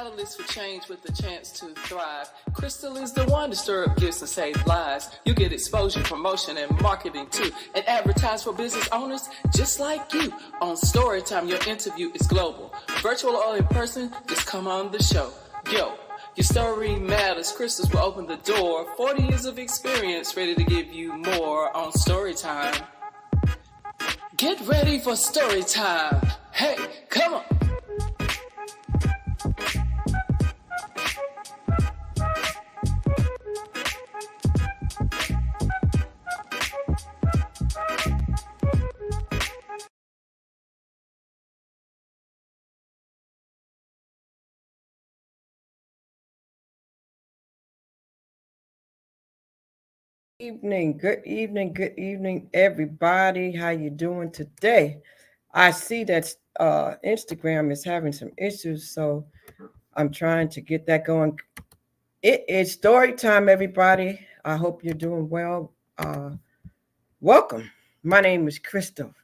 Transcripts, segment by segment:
catalyst for change with the chance to thrive. Crystal is the one to stir up gifts and save lives. You get exposure, promotion, and marketing too. And advertise for business owners just like you. On Storytime, your interview is global. Virtual or in person, just come on the show. Yo, your story matters. Crystals will open the door. 40 years of experience, ready to give you more on Storytime. Get ready for Storytime. Hey, come on. Good evening, everybody. How you doing today? I see that Instagram is having some issues, so I'm trying to get that going. It is story time, everybody. I hope you're doing well. Welcome. My name is Crystal,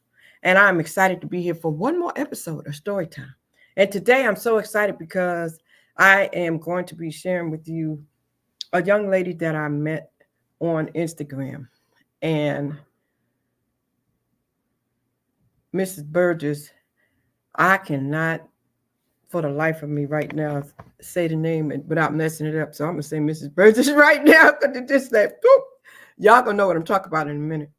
and I'm excited to be here for one more episode of Story Time. And today I'm so excited because I am going to be sharing with you a young lady that I met on Instagram. And Mrs. Burgess, I cannot for the life of me right now say the name without messing it up. So I'm going to say Mrs. Burgess right now because it just like, boop. Y'all going to know what I'm talking about in a minute.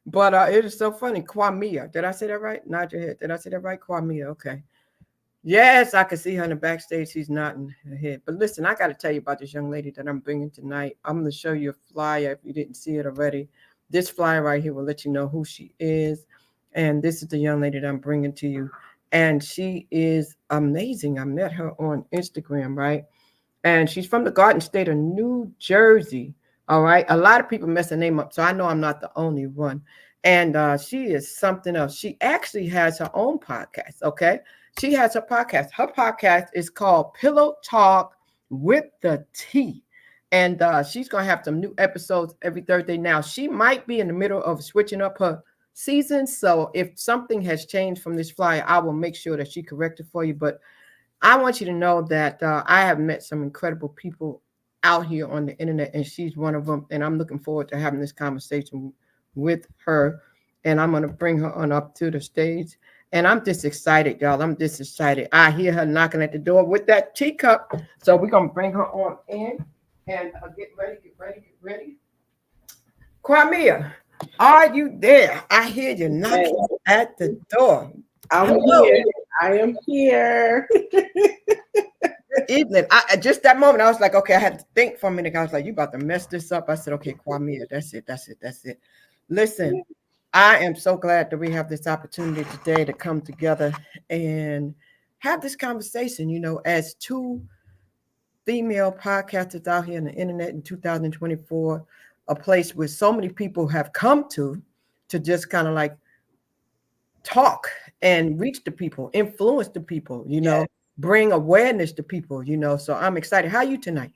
But it is so funny. Qimmah. Did I say that right? Nod your head. Did I say that right? Qimmah. Okay. Yes, I can see her in the backstage. She's nodding her head. But listen, I got to tell you about this young lady that I'm bringing tonight. I'm going to show you a flyer if you didn't see it already. This flyer right here will let you know who she is. And this is the young lady that I'm bringing to you. And she is amazing. I met her on Instagram, right? And she's from the Garden State of New Jersey. All right. A lot of people mess her name up. So I know I'm not the only one. And she is something else. She actually has her own podcast. Okay. She has her podcast. Her podcast is called Pillow Talk with the T. And she's going to have some new episodes every Thursday. Now, she might be in the middle of switching up her season. So if something has changed from this flyer, I will make sure that she corrects it for you. But I want you to know that I have met some incredible people out here on the internet, and she's one of them. And I'm looking forward to having this conversation with her. And I'm going to bring her on up to the stage. And I'm just excited, y'all. I'm just excited. I hear her knocking at the door with that teacup. So we're going to bring her on in and get ready. Qimmah, are you there? I hear you knocking at the door. Here. I am here. Good evening. Just that moment, I was like, okay, I had to think for a minute. I was like, you about to mess this up. I said, okay, Qimmah, that's it. Listen. I am so glad that we have this opportunity today to come together and have this conversation, you know, as two female podcasters out here on the internet in 2024, a place where so many people have come to just kind of like talk and reach the people, influence the people, you know, bring awareness to people, you know. So I'm excited. How are you tonight?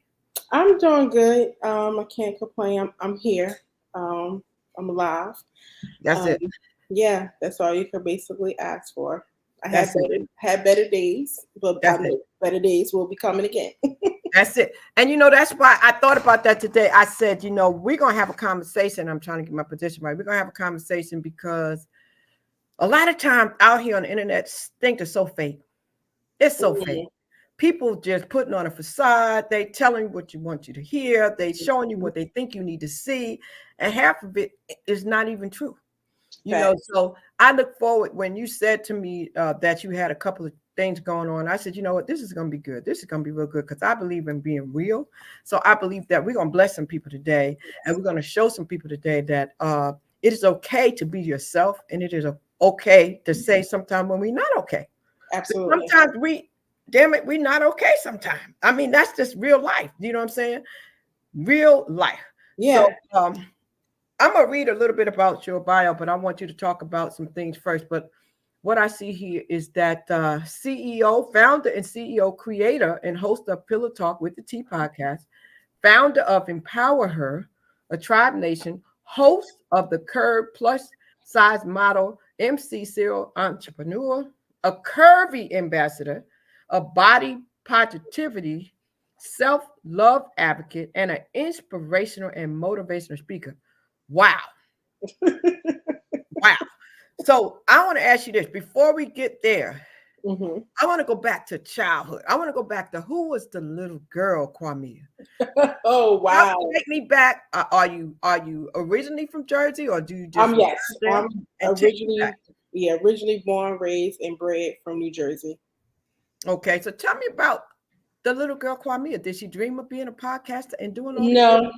I'm doing good. I can't complain. I'm here. I'm alive. That's it. Yeah, that's all you can basically ask for. I had better days, but better days will be coming again. That's it. And, you know, that's why I thought about that today. I said, you know, we're going to have a conversation. I'm trying to get my position right. We're going to have a conversation because a lot of times out here on the internet, things are so fake. It's so fake. People just putting on a facade. They telling you what you want you to hear. They showing you what they think you need to see. And half of it is not even true. You know, so I look forward when you said to me that you had a couple of things going on. I said, you know what, this is going to be good. This is going to be real good because I believe in being real. So I believe that we're going to bless some people today and we're going to show some people today that it is okay to be yourself and it is okay to say sometimes when we're not okay. Absolutely. Sometimes we're not okay sometimes. I mean, that's just real life. You know what I'm saying? Real life. Yeah. So, I'm going to read a little bit about your bio, but I want you to talk about some things first. But what I see here is that founder and CEO, creator and host of Pillow Talk with the T podcast, founder of Empower Her, a Tribe Nation, host of the Curve Plus Size Model, MC serial entrepreneur, a curvy ambassador, a body positivity, self-love advocate, and an inspirational and motivational speaker. Wow. Wow. So I want to ask you this before we get there. Mm-hmm. I want to go back to childhood. I want to go back to who was the little girl, Kwame? Oh wow! Take me back. Are you originally from Jersey, or do you just? Yes, I'm originally born, raised, and bred from New Jersey. Okay, so tell me about the little girl Kwame. Did she dream of being a podcaster and doing all No,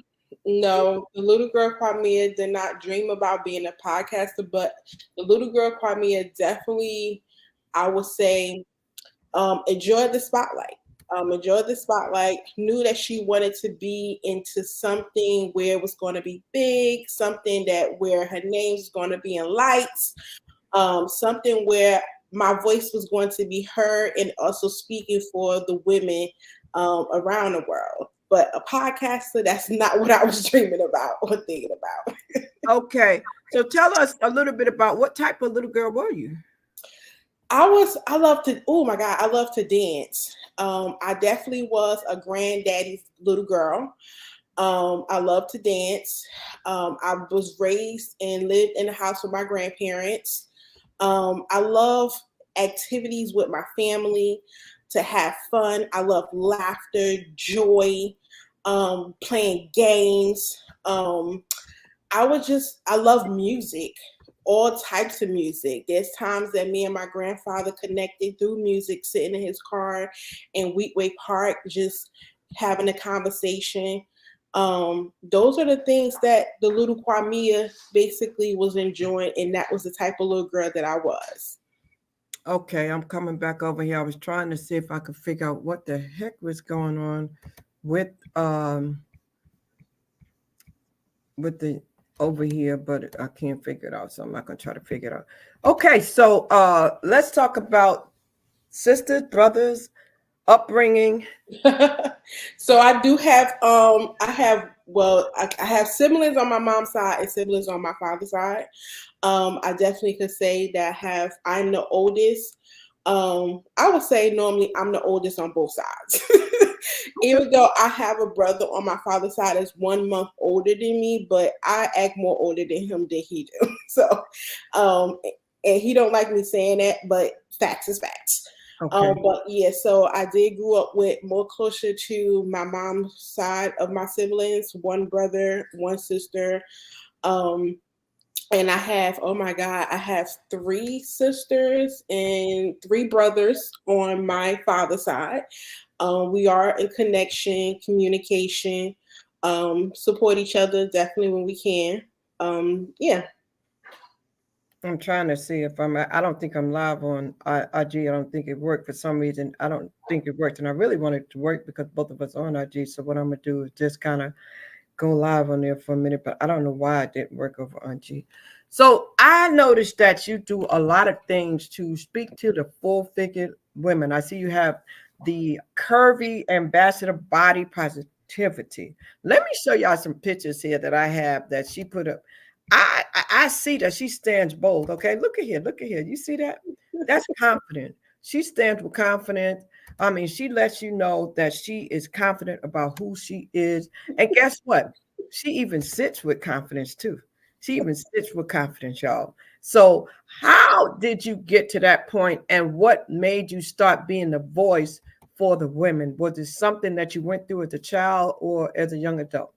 no. The little girl Kwame did not dream about being a podcaster, but the little girl Kwame definitely, I would say, enjoyed the spotlight. Enjoyed the spotlight, knew that she wanted to be into something where it was going to be big, something that where her name was going to be in lights, something where my voice was going to be heard and also speaking for the women around the world. But a podcaster, that's not what I was dreaming about or thinking about. Okay, so tell us a little bit about what type of little girl were you? I love to dance. I definitely was a granddaddy's little girl. I love to dance. I was raised and lived in the house with my grandparents. I love activities with my family to have fun. I love laughter, joy, playing games. I love music. All types of music. There's times that me and my grandfather connected through music, sitting in his car in Wheatway Park, just having a conversation. Those are the things that the little Kwame basically was enjoying, and that was the type of little girl that I was. Okay, I'm coming back over here. I was trying to see if I could figure out what the heck was going on with the over here, but I can't figure it out, so I'm not gonna try to figure it out. Okay, so let's talk about sisters, brothers, upbringing. So I do have I have siblings on my mom's side and siblings on my father's side. I definitely could say that I'm the oldest. I would say normally I'm the oldest on both sides. Even though I have a brother on my father's side that's 1 month older than me, but I act more older than him than he do. So, and he don't like me saying that, but facts is facts. Okay. But yeah, so I did grow up with more closer to my mom's side of my siblings, one brother, one sister. And I have 3 sisters and 3 brothers on my father's side. We are in connection, communication, support each other definitely when we can. Yeah. I'm trying to see if I don't think I'm live on IG. I don't think it worked for some reason. I don't think it worked. And I really wanted it to work because both of us are on IG. So what I'm going to do is just kind of go live on there for a minute, but I don't know why it didn't work over IG. So I noticed that you do a lot of things to speak to the full-figured women. I see you have the curvy ambassador body positivity. Let me show y'all some pictures here that I have that she put up. I see that she stands bold. Okay, look at here. You see that? That's confident. She stands with confidence. I mean, she lets you know that she is confident about who she is. And guess what? She even sits with confidence too. She even sits with confidence, y'all. So how did you get to that point, and what made you start being the voice for the women? Was it something that you went through as a child or as a young adult?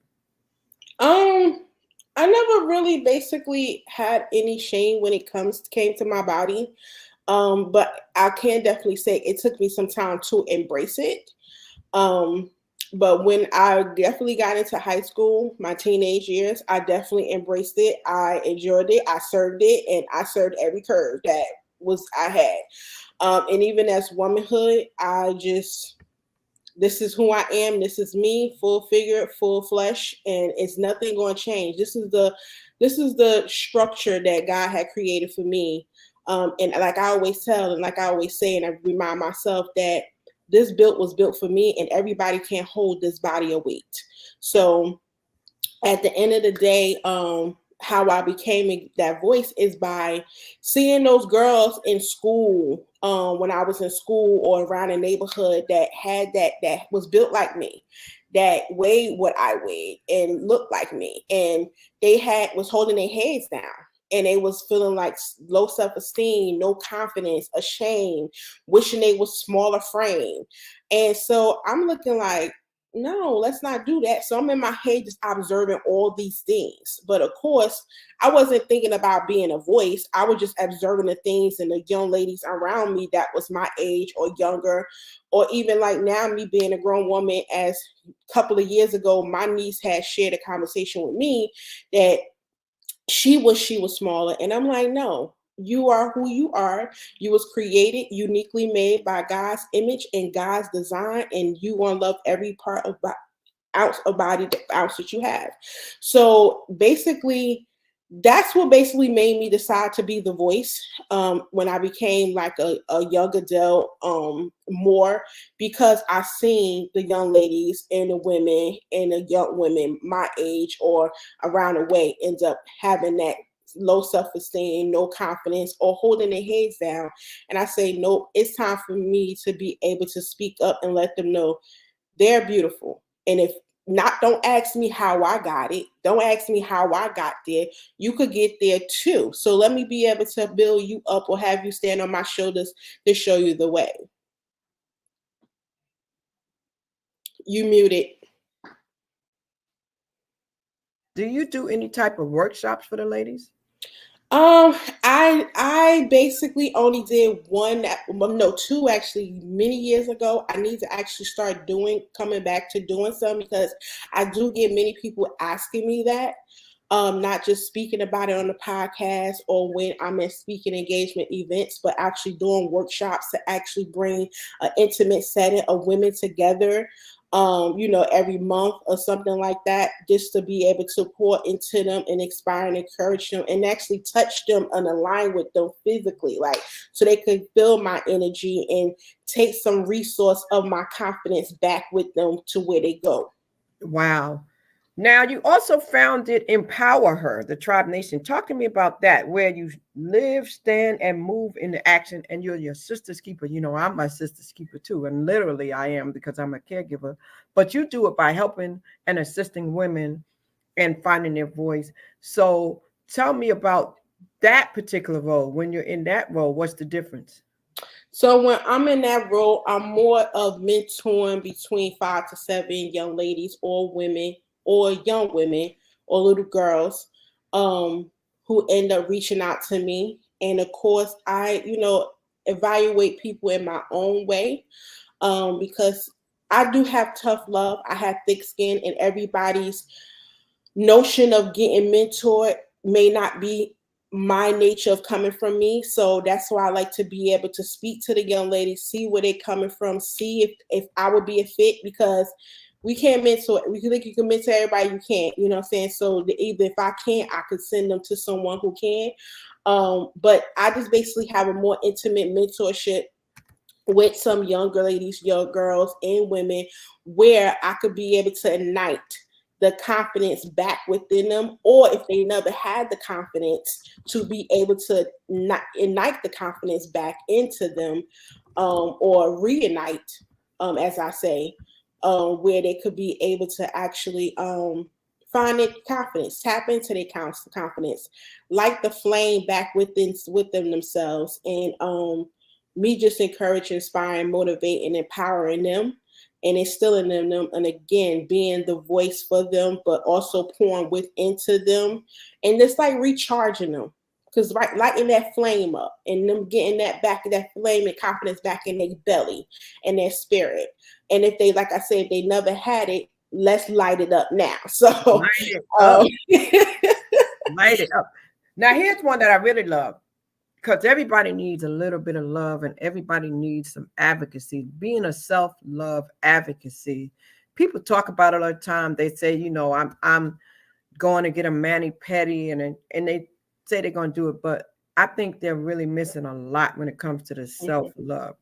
I never really basically had any shame when it came to my body. But I can definitely say it took me some time to embrace it. But when I definitely got into high school, my teenage years, I definitely embraced it. I enjoyed it. I served it, and I served every curve that I had. And even as womanhood, this is who I am. This is me, full figure, full flesh, and it's nothing going to change. This is the structure that God had created for me. And like I always tell, and like I always say, and I remind myself that this was built for me, and everybody can't hold this body of weight. So at the end of the day, how I became that voice is by seeing those girls in school, when I was in school or around a neighborhood that had that was built like me, that weighed what I weighed and looked like me, and they was holding their heads down. And they was feeling like low self-esteem, no confidence, ashamed, wishing they was smaller frame. And so I'm looking like, no, let's not do that. So I'm in my head just observing all these things. But of course, I wasn't thinking about being a voice. I was just observing the things and the young ladies around me that was my age or younger, or even like now, me being a grown woman. As a couple of years ago, my niece had shared a conversation with me that she was smaller, and I'm like, no, you are who you are. You was created uniquely made by God's image and God's design, and you want to love every part of ounce of body, ounce that you have. So basically, that's what basically made me decide to be the voice, when I became like a young adult, more, because I seen the young ladies and the women and the young women my age or around the way end up having that low self-esteem, no confidence, or holding their heads down. And I say, no, it's time for me to be able to speak up and let them know they're beautiful. And if not, don't ask me how I got it. Don't ask me how I got there. You could get there too. So let me be able to build you up or have you stand on my shoulders to show you the way. You muted. Do you do any type of workshops for the ladies? I basically only did one, no, two actually many years ago. I need to actually start coming back to doing some, because I do get many people asking me that. Not just speaking about it on the podcast or when I'm in speaking engagement events, but actually doing workshops to actually bring an intimate setting of women together, every month or something like that, just to be able to pour into them and inspire and encourage them and actually touch them and align with them physically, like, so they could feel my energy and take some resource of my confidence back with them to where they go. Wow. Now, you also founded Empower Her, the Tribe Nation. Talk to me about that, where you live, stand, and move into action, and you're your sister's keeper. You know, I'm my sister's keeper too, and literally I am, because I'm a caregiver. But you do it by helping and assisting women and finding their voice. So tell me about that particular role. When you're in that role, what's the difference? So when I'm in that role, I'm more of mentoring between 5 to 7 young ladies or women or young women or little girls, who end up reaching out to me. And of course, I, evaluate people in my own way, because I do have tough love. I have thick skin, and everybody's notion of getting mentored may not be my nature of coming from me. So that's why I like to be able to speak to the young ladies, see where they're coming from, see if I would be a fit, because we can't mentor. We think you can mentor everybody, you can't, you know what I'm saying? So either if I can't, I could send them to someone who can. But I just basically have a more intimate mentorship with some younger ladies, young girls and women, where I could be able to ignite the confidence back within them, or if they never had the confidence, to be able to ignite the confidence back into them, or reignite, as I say, where they could be able to actually find their confidence, tap into their confidence, light the flame back within themselves, and me just encouraging, inspiring, motivating, empowering them, and instilling in them, and again, being the voice for them, but also pouring into them, and just like recharging them. Because lighting that flame up and them getting that flame and confidence back in their belly and their spirit. And if they, like I said, if they never had it, let's light it up now. So Light it up. Light it up. Now, here's one that I really love, because everybody needs a little bit of love and everybody needs some advocacy. Being a self-love advocacy. People talk about it all the time. They say, I'm going to get a mani-pedi, and they say they're going to do it, but I think they're really missing a lot when it comes to the self-love.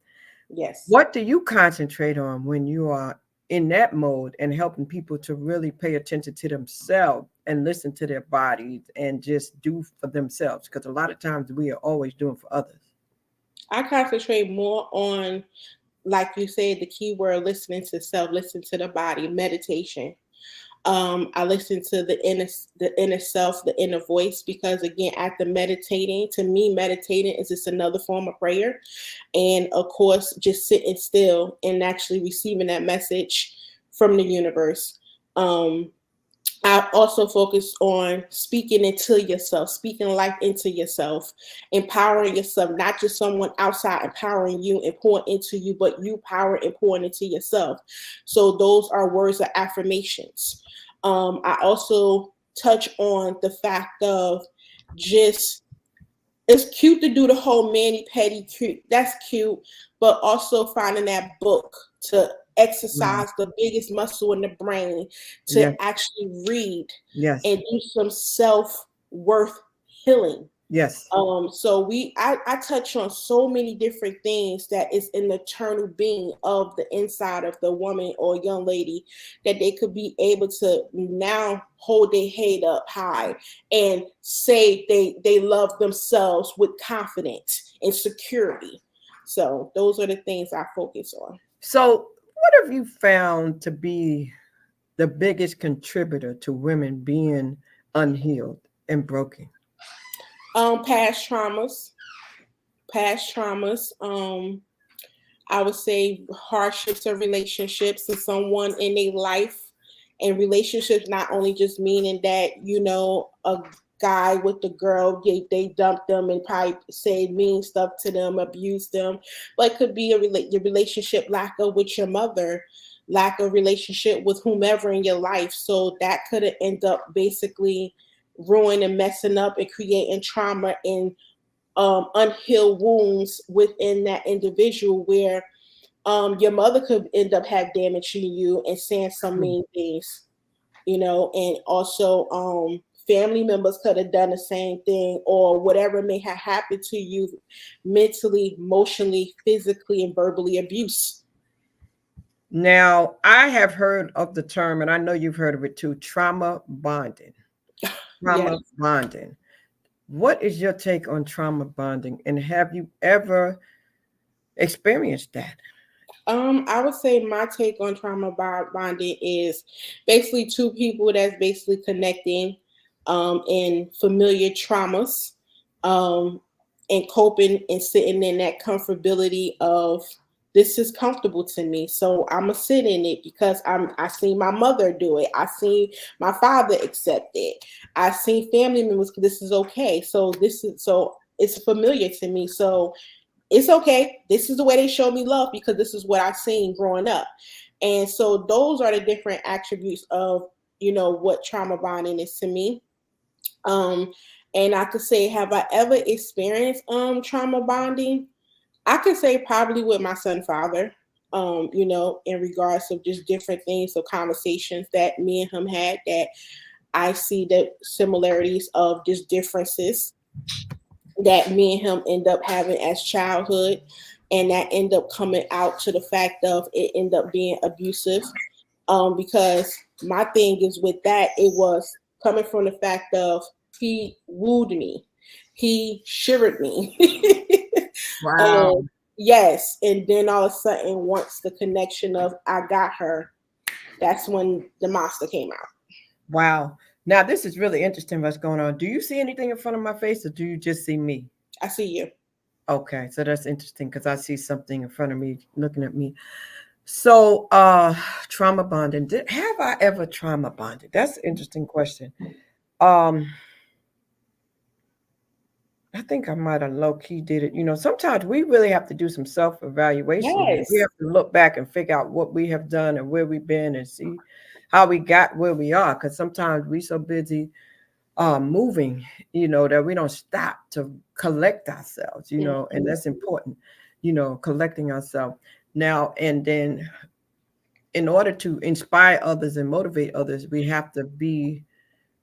Yes. What do you concentrate on when you are in that mode and helping people to really pay attention to themselves and listen to their bodies and just do for themselves. Because a lot of times we are always doing for others. I concentrate more on, like you said, the key word, listening to self, listen to the body, meditation. I listen to the inner self, the inner voice, because again, after meditating, to me, meditating is just another form of prayer. And of course, just sitting still and actually receiving that message from the universe. I also focus on speaking into yourself, speaking life into yourself, empowering yourself, not just someone outside empowering you and pouring into you, but you power and pouring into yourself. So those are words of affirmations. I also touch on the fact of just, it's cute to do the whole mani petty cute. That's cute, but also finding that book to exercise the biggest muscle in the brain, to actually read and do some self-worth healing. Yes. So I touch on so many different things that is an eternal being of the inside of the woman or young lady, that they could be able to now hold their head up high and say they love themselves with confidence and security. So those are the things I focus on. So what have you found to be the biggest contributor to women being unhealed and broken? Past traumas. I would say hardships of relationships and someone in their life, and relationships not only just meaning that, a guy with the girl, they dumped them and probably said mean stuff to them, abused them, but it could be your relationship lack of with your mother, lack of relationship with whomever in your life. So that could end up basically ruining and messing up and creating trauma and unhealed wounds within that individual, where your mother could end up have damaging you and saying some mean things, and also family members could have done the same thing, or whatever may have happened to you mentally, emotionally, physically, and verbally abuse. Now, I have heard of the term, and I know you've heard of it too, trauma bonding. Trauma bonding. What is your take on trauma bonding, and have you ever experienced that? I would say my take on trauma bonding is basically two people that's basically connecting in familiar traumas, and coping and sitting in that comfortability of, this is comfortable to me, so I'm gonna sit in it because I seen my mother do it, I seen my father accept it, I seen family members, this is okay, so it's familiar to me, so it's okay. This is the way they show me love because this is what I've seen growing up. And so those are the different attributes of, what trauma bonding is to me. And I could say, have I ever experienced trauma bonding? I could say probably with my son father, in regards of just different things, so conversations that me and him had, that I see the similarities of just differences that me and him end up having as childhood, and that end up coming out to the fact of it end up being abusive, because my thing is with that, it was coming from the fact of, he wooed me, he shivered me. Wow. Yes, and then all of a sudden, once the connection of I got her, that's when the monster came out. Wow. Now, this is really interesting what's going on. Do you see anything in front of my face, or do you just see me? I see you. Okay, so that's interesting because I see something in front of me looking at me. So, trauma bonding. Have I ever trauma bonded? That's an interesting question. I think I might have low-key did it. Sometimes we really have to do some self-evaluation. Yes. We have to look back and figure out what we have done and where we've been and see how we got where we are. Because sometimes we're so busy moving, that we don't stop to collect ourselves, and that's important, collecting ourselves. Now, and then in order to inspire others and motivate others, we have to be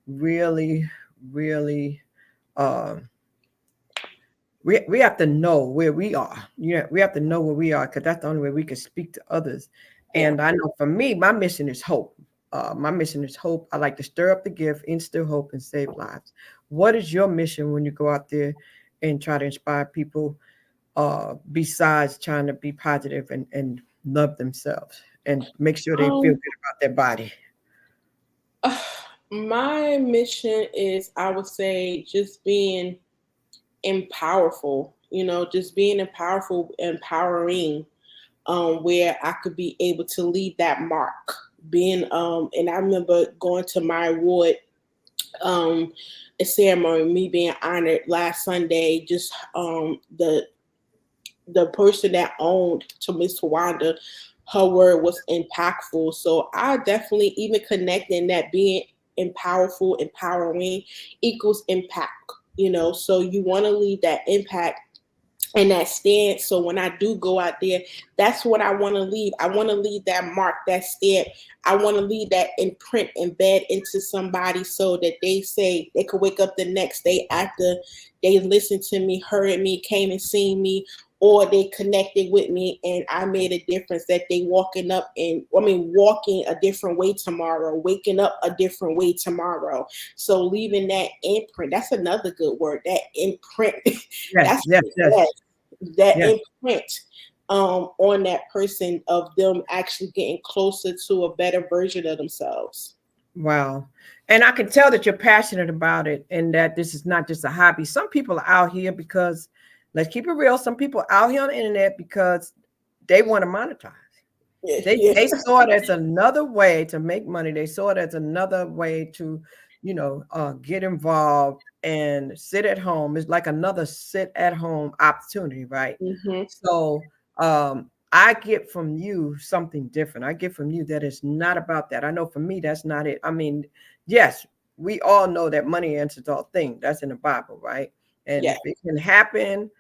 really, really, we have to know where we are. We have to know where we are, because that's the only way we can speak to others. And I know for me, my mission is hope. My mission is hope. I like to stir up the gift, instill hope, and save lives. What is your mission when you go out there and try to inspire people, besides trying to be positive and love themselves and make sure they feel good about their body? My mission is, I would say, just being just being empowering, where I could be able to leave that mark. And I remember going to my award a ceremony, me being honored last Sunday. Just the person that owned to Miss Wanda, her word was impactful. So I definitely, even connecting that being empowering equals impact. So you want to leave that impact and that stance. So when I do go out there, that's what I want to leave. I want to leave that mark, that stamp. I want to leave that imprint, embed into somebody, so that they say they could wake up the next day after they listened to me, heard me, came and seen me, or they connected with me and I made a difference, that they walking a different way tomorrow, waking up a different way tomorrow. So leaving that imprint, that's another good word, that imprint. Yes, That imprint on that person, of them actually getting closer to a better version of themselves. Wow. And I can tell that you're passionate about it and that this is not just a hobby. Some people are out here because, let's keep it real, some people are out here on the internet because they want to monetize. They saw it as another way to make money. They saw it as another way to, get involved and sit at home. It's like another sit at home opportunity, right? Mm-hmm. So I get from you something different. I get from you that it's not about that. I know for me, that's not it. I mean, yes, we all know that money answers all things. That's in the Bible, right? And if it can happen,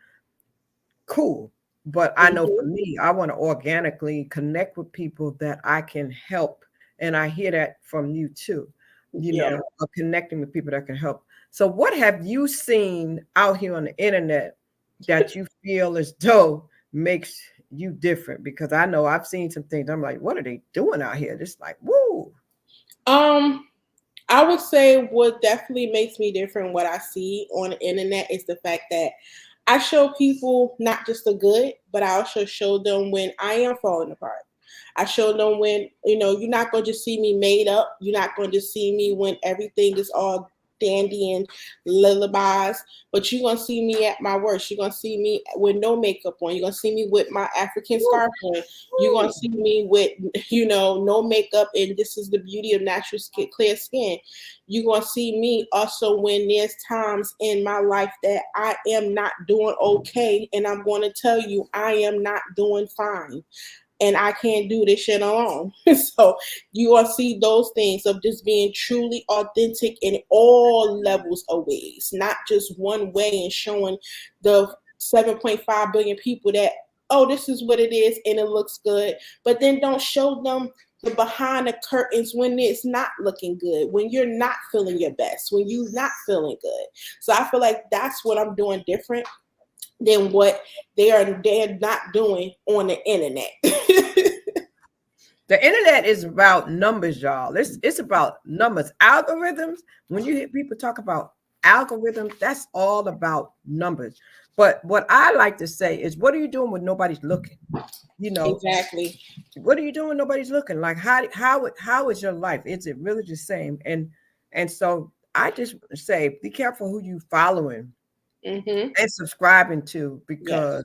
cool. But I know for me, I want to organically connect with people that I can help. And I hear that from you too, of connecting with people that can help. So what have you seen out here on the internet that you feel as though makes you different? Because I know I've seen some things. I'm like, what are they doing out here? Just like, woo. I would say what definitely makes me different, what I see on the internet, is the fact that I show people not just the good, but I also show them when I am falling apart. I show them when, you're not going to just see me made up. You're not going to see me when everything is all dandy and lullabies, but you're going to see me at my worst. You're going to see me with no makeup on. You're going to see me with my African scarf on. You're going to see me with, no makeup, and this is the beauty of natural skin, clear skin. You're going to see me also when there's times in my life that I am not doing okay, and I'm going to tell you I am not doing fine. And I can't do this shit alone. So you will see those things of just being truly authentic in all levels of ways, not just one way, and showing the 7.5 billion people that, oh, this is what it is and it looks good. But then don't show them the behind the curtains when it's not looking good, when you're not feeling your best, when you're not feeling good. So I feel like that's what I'm doing different than what they're not doing on the internet. The internet is about numbers, y'all. It's about numbers. Algorithms, when you hear people talk about algorithms, that's all about numbers. But what I like to say is, what are you doing when nobody's looking? Exactly. What are you doing when nobody's looking? Like, how is your life? Is it really the same? And so I just say, be careful who you following and subscribing to, because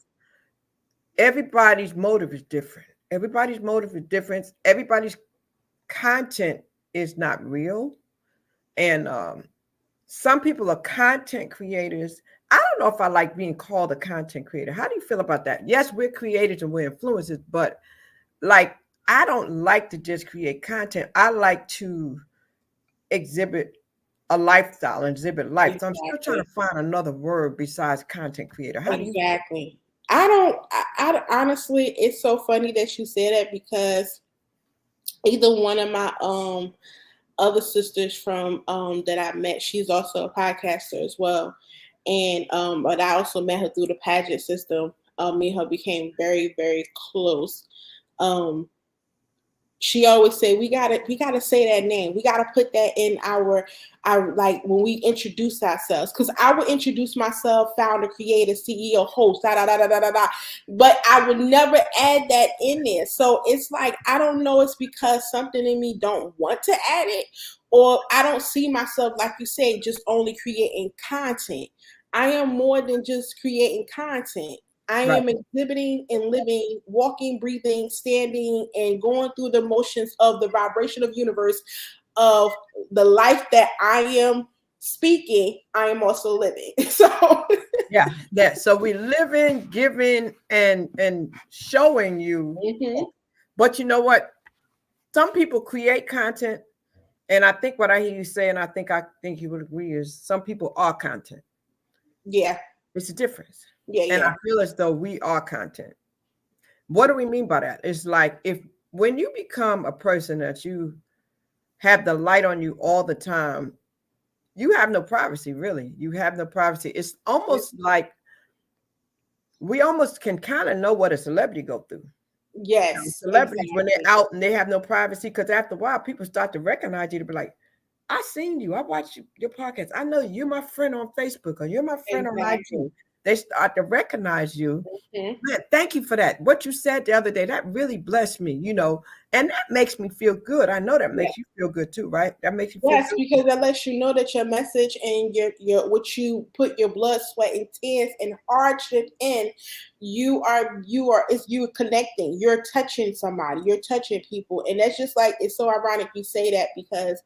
everybody's motive is different. Everybody's motive is different. Everybody's content is not real. And some people are content creators. I don't know if I like being called a content creator. How do you feel about that? Yes, we're creators and we're influencers, but like, I don't like to just create content. I like to exhibit a lifestyle and exhibit life. So I'm still trying to find another word besides content creator. How do you? Exactly. I honestly, it's so funny that you say that, because either one of my other sisters from that I met, she's also a podcaster as well. And but I also met her through the pageant system. Me and her became very, very close. she always say we gotta say that name. We gotta put that in our like when we introduce ourselves. Because I would introduce myself, founder, creator, CEO, host, da da da da da da da. But I would never add that in there. So it's like I don't know. It's because something in me don't want to add it, or I don't see myself, like you say, just only creating content. I am more than just creating content. I Right. am exhibiting and living, walking, breathing, standing, and going through the motions of the vibration of universe of the life that I am speaking. I am also living. So Yeah, that. So we living, giving, and showing you. mhm. But you know what? Some people create content, and I think what I hear you say, and I think you would agree, is some people are content. Yeah, It's a difference. yeah, And I yeah. feel as though we are content. What do we mean by that? It's like if when you become a person that you have the light on you all the time, you have no privacy, really. You have no privacy. It's almost like we almost can kind of know what a celebrity go through. Yes, Celebrities when they're exactly. out and they have no privacy, because after a while, people start to recognize you to be like, I seen you. I watched your podcast. I know you're my friend on Facebook or you're my friend on Exactly. IG. They start to recognize you. Mhm. Man, thank you for that. What you said the other day, that really blessed me, and that makes me feel good. I know that Yeah. makes you feel good too, right? That makes you feel Yes, good. because that lets you know that your message and your what you put your blood, sweat, and tears and hardship in, you are it's you connecting, you're touching somebody, you're touching people. And that's just like it's so ironic you say that because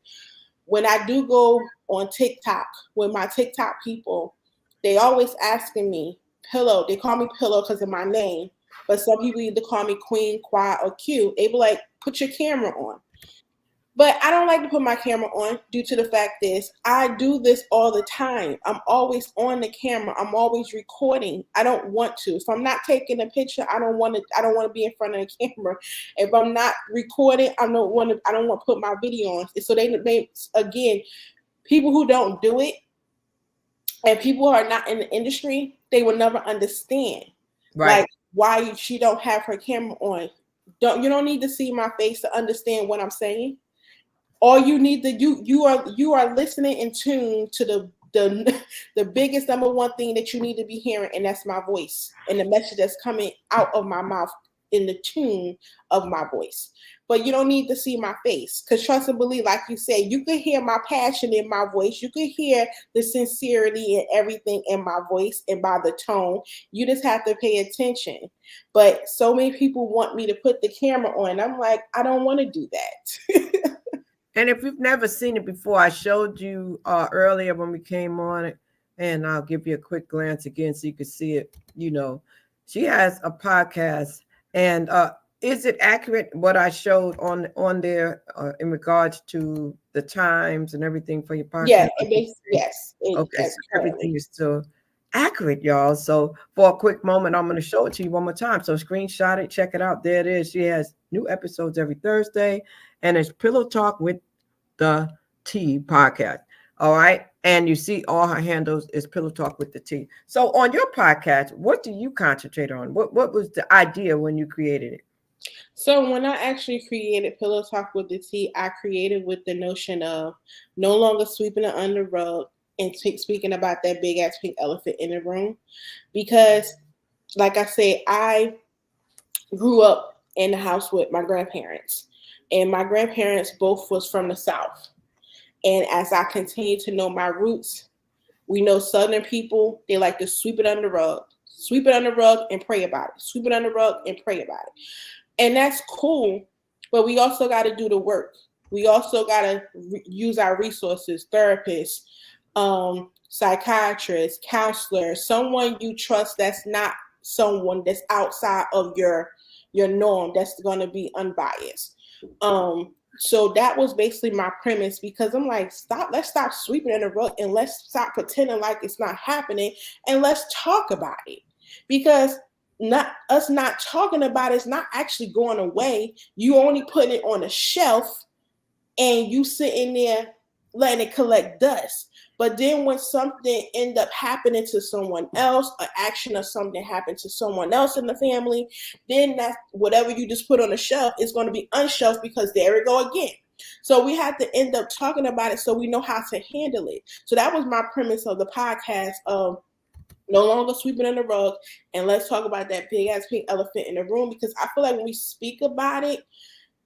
when I do go on TikTok with my TikTok people, they always asking me, Pillow, they call me Pillow because of my name, but some people either call me Queen, Quad, or Q. They be like, put your camera on. But I don't like to put my camera on due to the fact is I do this all the time. I'm always on the camera. I'm always recording. I don't want to. If I'm not taking a picture, I don't want to be in front of the camera. If I'm not recording, I don't want to put my video on. So they again, people who don't do it and people who are not in the industry, they will never understand. Right. Like why she don't have her camera on. You don't need to see my face to understand what I'm saying. All you need to you are listening in tune to the the biggest number one thing that you need to be hearing, and that's my voice and the message that's coming out of my mouth in the tune of my voice. But you don't need to see my face, because trust and believe, like you said, you can hear my passion in my voice, you can hear the sincerity and everything in my voice and by the tone. You just have to pay attention. But so many people want me to put the camera on. I'm like, I don't want to do that. And if you've never seen it before, I showed you earlier when we came on it, and I'll give you a quick glance again so you can see it. She has a podcast, and is it accurate what I showed on there in regards to the times and everything for your Yeah, podcast? it makes yes, Okay, yes, so everything currently. is still accurate, y'all. So for a quick moment, I'm going to show it to you one more time. So screenshot it, check it out. There it is. She has new episodes every Thursday, and it's Pillow Talk with the T podcast. All right. And you see all her handles is Pillow Talk with the T. So on your podcast, what do you concentrate on? What was the idea when you created it? So when I actually created Pillow Talk with the T, I created with the notion of no longer sweeping it under the rug and speaking about that big ass pink elephant in the room. Because, like I said, I grew up in the house with my grandparents, and my grandparents both was from the South. And as I continue to know my roots, we know Southern people, they like to sweep it under the rug, sweep it under the rug and pray about it, sweep it under the rug and pray about it. And that's cool, but we also got to do the work. We also got to use our resources, therapists, psychiatrists, counselors, someone you trust that's not someone that's outside of your norm, that's going to be unbiased. So that was basically my premise, because I'm like, let's stop sweeping in the rug and let's stop pretending like it's not happening, and let's talk about it. Because not talking about it's not actually going away. You only putting it on a shelf and you sitting there letting it collect dust. But then when something end up happening to someone else, an action or something happened to someone else in the family, then that whatever you just put on the shelf is going to be unshelved because there we go again. So we have to end up talking about it so we know how to handle it. So that was my premise of the podcast of no longer sweeping in the rug, and let's talk about that big ass pink elephant in the room, because I feel like when we speak about it,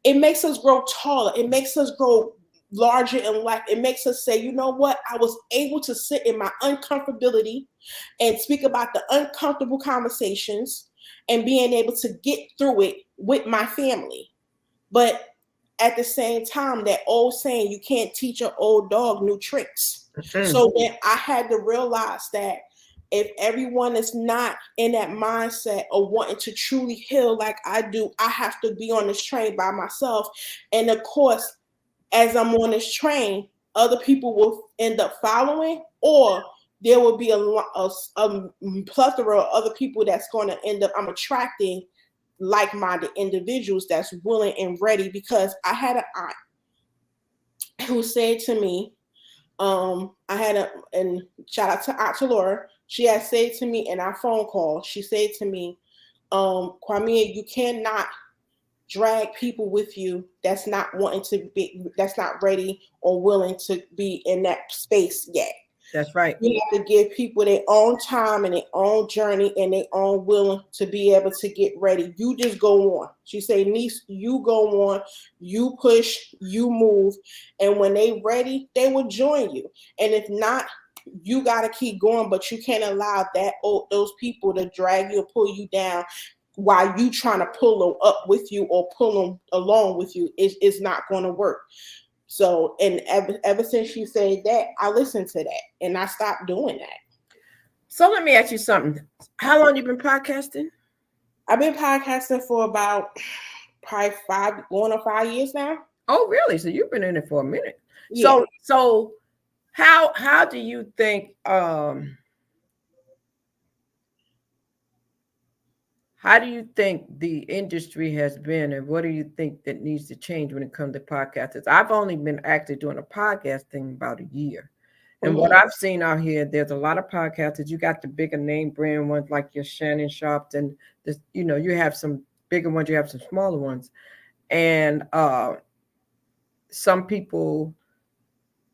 it makes us grow taller. It makes us grow larger in life. It makes us say, you know what? I was able to sit in my uncomfortability and speak about the uncomfortable conversations and being able to get through it with my family. But at the same time, that old saying, you can't teach an old dog new tricks. So then I had to realize that if everyone is not in that mindset of wanting to truly heal like I do, I have to be on this train by myself. And of course, as I'm on this train, other people will end up following, or there will be a plethora of other people that's going to end up, I'm attracting like-minded individuals that's willing and ready. Because I had an aunt who said to me, and shout out to Aunt Laura, she had said to me in our phone call, she said to me, Kwame, you cannot drag people with you that's not wanting to be, that's not ready or willing to be in that space yet. That's right. You have to give people their own time and their own journey and their own willing to be able to get ready. You just go on. She said, niece, you go on, you push, you move. And when they ready, they will join you. And if not, you got to keep going, but you can't allow those people to drag you or pull you down while you trying to pull them up with you or pull them along with you. It's not going to work. So, and ever since she said that, I listened to that and I stopped doing that. So let me ask you something. How long you been podcasting? I've been podcasting for about probably 5 years now. Oh, really? So you've been in it for a minute. Yeah. So how do you think how do you think the industry has been, and what do you think that needs to change when it comes to podcasters? I've only been actually doing a podcast thing about a year. And what I've seen out here, there's a lot of podcasters. You got the bigger name brand ones like your Shannon Sharps, and this, you have some bigger ones, you have some smaller ones. And some people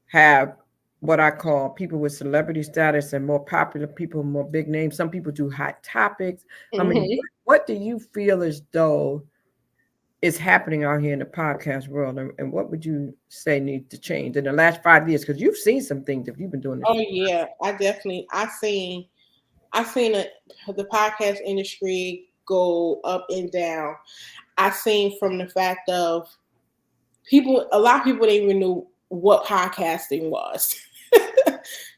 have what I call people with celebrity status and more popular people, more big names. Some people do hot topics. I mean, what do you feel as though is happening out here in the podcast world, and what would you say needs to change in the last 5 years? Because you've seen some things if you've been doing this. Oh yeah, I've seen the podcast industry go up and down. I've seen from the fact of a lot of people didn't even know what podcasting was.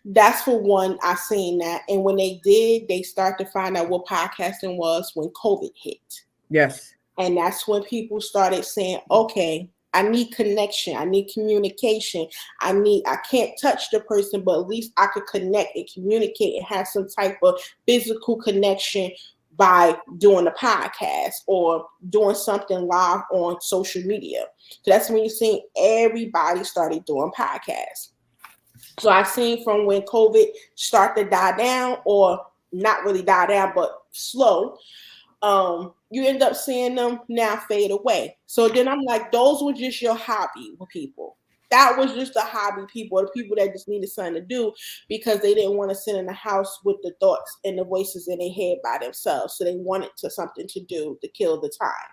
That's for one. I seen that, and when they did, they start to find out what podcasting was when COVID hit. Yes, and that's when people started saying, "Okay, I need connection. I need communication. I can't touch the person, but at least I could connect and communicate and have some type of physical connection by doing a podcast or doing something live on social media." So that's when you see everybody started doing podcasts. So I seen from when COVID started to die down, or not really die down, but slow, you end up seeing them now fade away. So then I'm like, those were just your hobby people. That was just the hobby people, the people that just needed something to do because they didn't want to sit in the house with the thoughts and the voices in their head by themselves. So they wanted something to do to kill the time.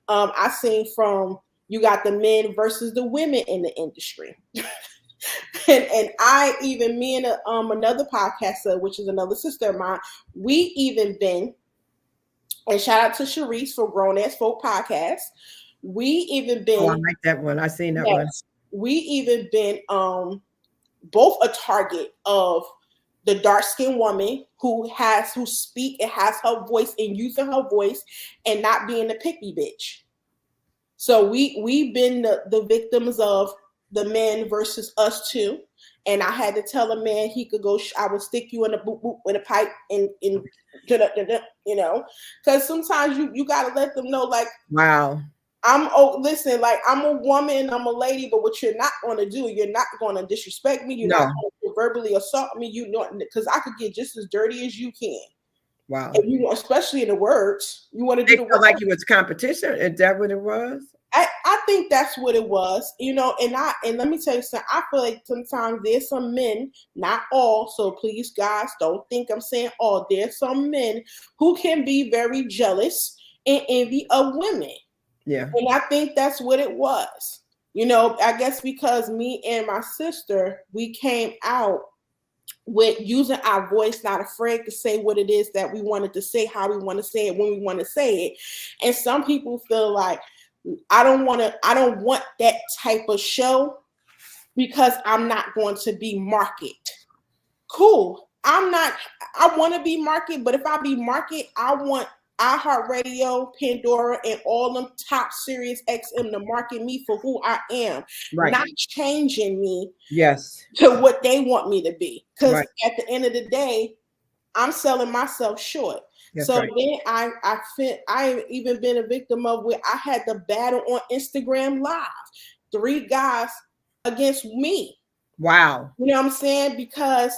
I seen from, you got the men versus the women in the industry. and me and another podcaster, which is another sister of mine, we even been, and shout out to Sharice for Grown Ass Folk Podcast. We even been. Oh, I like that one. I seen that one. We even been both a target of the dark-skinned woman who speak and has her voice and using her voice and not being a picky bitch. So we've been the victims of the men versus us too. And I had to tell a man he could go, I would stick you in a boop boop with a pipe and because sometimes you got to let them know, like, wow. Listen, like I'm a woman, I'm a lady, but what you're not going to do, you're not going to disrespect me. You're not No. going to verbally assault me. You know, because I could get just as dirty as you can. Wow. If you, especially in the words, you want to do They the felt work. like it was competition. Is that what it was? I think that's what it was, you know, and let me tell you something. I feel like sometimes there's some men, not all, so please guys don't think I'm saying all. There's some men who can be very jealous and envy of women. Yeah. And I think that's what it was. You know, I guess because me and my sister, we came out with using our voice, not afraid to say what it is that we wanted to say, how we want to say it, when we want to say it. And some people feel like I don't want that type of show because I'm not going to be market. Cool. I want to be market, but if I be market, I want iHeartRadio, Pandora, and all them top Sirius XM to market me for who I am, Right. not changing me Yes. to what they want me to be. Because Right. at the end of the day, I'm selling myself short. That's so right. then I even been a victim of where I had to battle on Instagram Live, 3 guys against me. Wow. You know what I'm saying? Because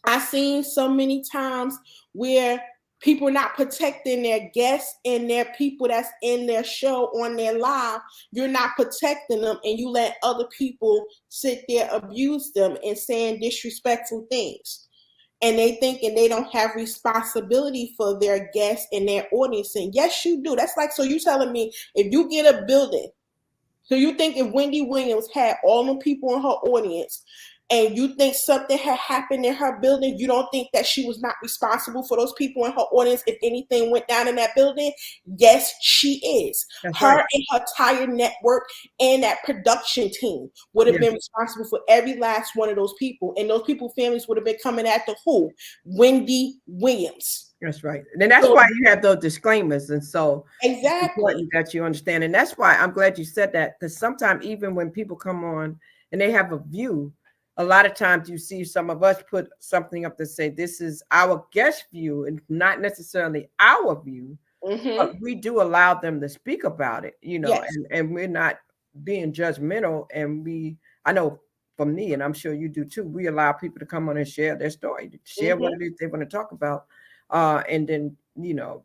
I seen so many times where people not protecting their guests and their people that's in their show on their live. You're not protecting them, and you let other people sit there, abuse them, and saying disrespectful things. And they thinking they don't have responsibility for their guests and their audience. And yes, you do. That's like, so you telling me if you get a building, so you think if Wendy Williams had all the people in her audience and you think something had happened in her building, you don't think that she was not responsible for those people in her audience if anything went down in that building? Yes, she is. That's Her right. and her entire network and that production team would have been responsible for every last one of those people. And those people families would have been coming after who? Wendy Williams. That's right. And that's why you have those disclaimers. And so exactly, it's important that you understand. And that's why I'm glad you said that, because sometimes even when people come on and they have a view, a lot of times you see some of us put something up to say this is our guest view and not necessarily our view, but we do allow them to speak about it, you know, and we're not being judgmental. And I know for me, and I'm sure you do too, we allow people to come on and share their story, to share what it is they want to talk about. And then, you know,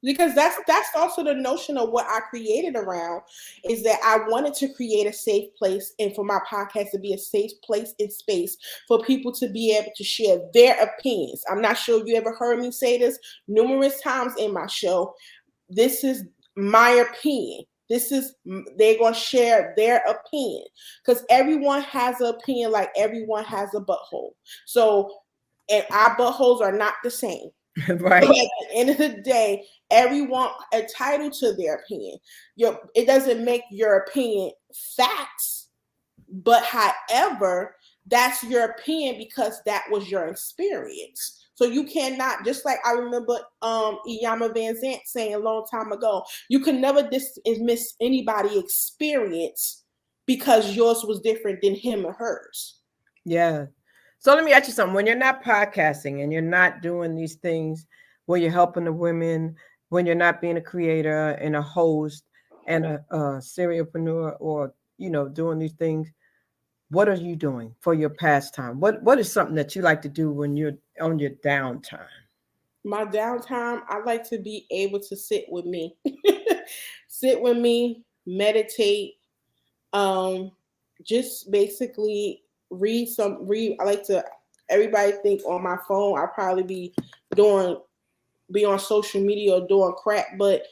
because that's also the notion of what I created around, is that I wanted to create a safe place, and for my podcast to be a safe place and space for people to be able to share their opinions. I'm not sure you ever heard me say this numerous times in my show. This is my opinion. They're going to share their opinion, because everyone has an opinion, like everyone has a butthole. So, and our buttholes are not the same. Right. So at the end of the day, everyone entitled to their opinion. It doesn't make your opinion facts, but however, that's your opinion because that was your experience. So you cannot, just like I remember Iyama Van Zant saying a long time ago, you can never dismiss anybody's experience because yours was different than him or hers. Yeah. So let me ask you something. When you're not podcasting and you're not doing these things where you're helping the women, when you're not being a creator and a host and a serialpreneur, or, you know, doing these things, what are you doing for your pastime? What is something that you like to do when you're on your downtime? My downtime, I like to be able to sit with me. Sit with me, meditate, just basically read. I like to, everybody think on my phone I probably be on social media or doing crap, but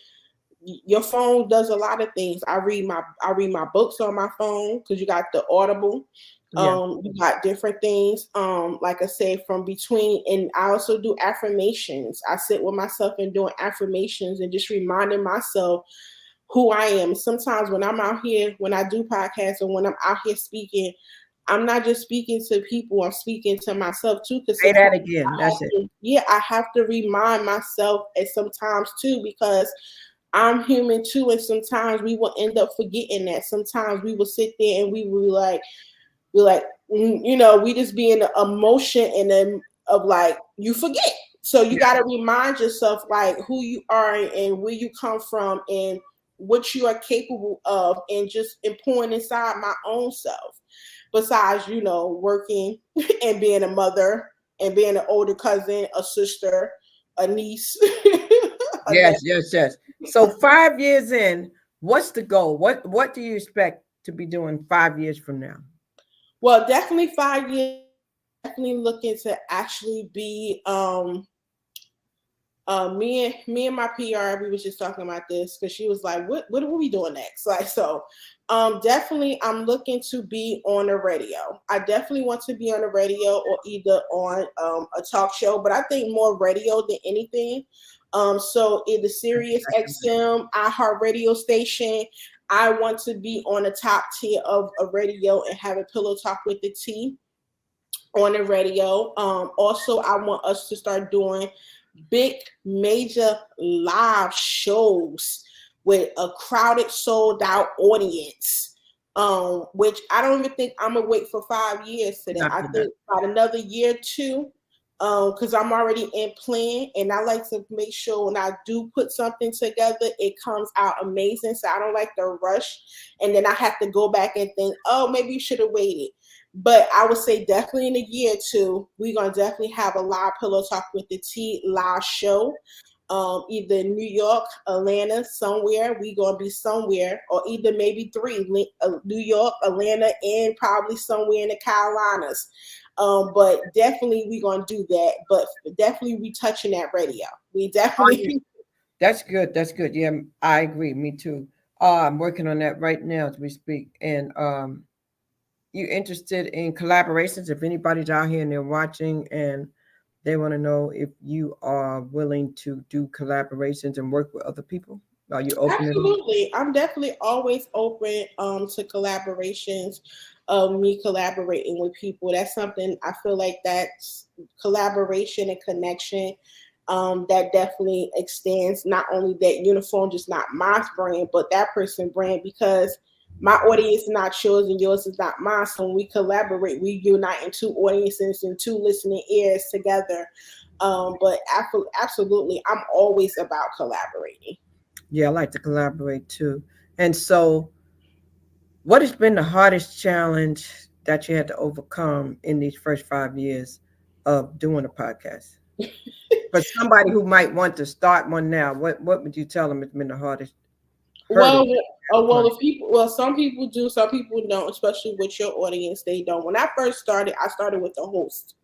your phone does a lot of things. I read my books on my phone because you got the Audible. You got different things. Like I say, from between, and I also do affirmations. I sit with myself and doing affirmations and just reminding myself who I am. Sometimes when I'm out here, when I do podcasts or when I'm out here speaking, I'm not just speaking to people, I'm speaking to myself too. Say that again. That's it. Yeah, I have to remind myself at sometimes too, because I'm human too, and sometimes we will end up forgetting that. Sometimes we will sit there and we will we're like, you know, we just be in the emotion and then of like, you forget. So you got to remind yourself like who you are and where you come from and what you are capable of and just pouring inside my own self. Besides, working and being a mother and being an older cousin, a sister, a niece. Yes. So 5 years in, what's the goal? What do you expect to be doing 5 years from now? Well, definitely 5 years. Definitely looking to actually be me and my PR, we was just talking about this because she was like, what are we doing next? Like, so definitely I'm looking to be on the radio. I definitely want to be on the radio or either on a talk show, but I think more radio than anything. So in the Sirius XM, iHeart radio station, I want to be on the top tier of a radio and have a pillow talk with the T on the radio. Also, I want us to start doing big major live shows with a crowded, sold out audience. Which I don't even think I'm gonna wait for 5 years for that. I think about another year or two, because I'm already in plan, and I like to make sure when I do put something together, it comes out amazing. So I don't like to rush, and then I have to go back and think, oh, maybe you should have waited. But I would say definitely in a year or two, we're going to definitely have a live Pillow Talk with the T live show. Either New York, Atlanta, somewhere. We're going to be somewhere, or either maybe three, New York, Atlanta, and probably somewhere in the Carolinas. But definitely we're going to do that. But definitely we touching that radio. We definitely. That's good. That's good. Yeah, I agree. Me too. I'm working on that right now as we speak. And you interested in collaborations? If anybody's out here and they're watching and they want to know if you are willing to do collaborations and work with other people, are you open? Absolutely. I'm definitely always open to collaborations, me collaborating with people. That's something I feel like that's collaboration and connection. That definitely extends not only that uniform, just not my brand, but that person brand, because my audience is not yours and yours is not mine. So when we collaborate, we unite in two audiences and two listening ears together. But absolutely, I'm always about collaborating. Yeah, I like to collaborate too. And so, what has been the hardest challenge that you had to overcome in these first 5 years of doing a podcast? For somebody who might want to start one now, what would you tell them has been the hardest hurdle? Some people do, some people don't, especially with your audience, they don't. When I first started, I started with a host.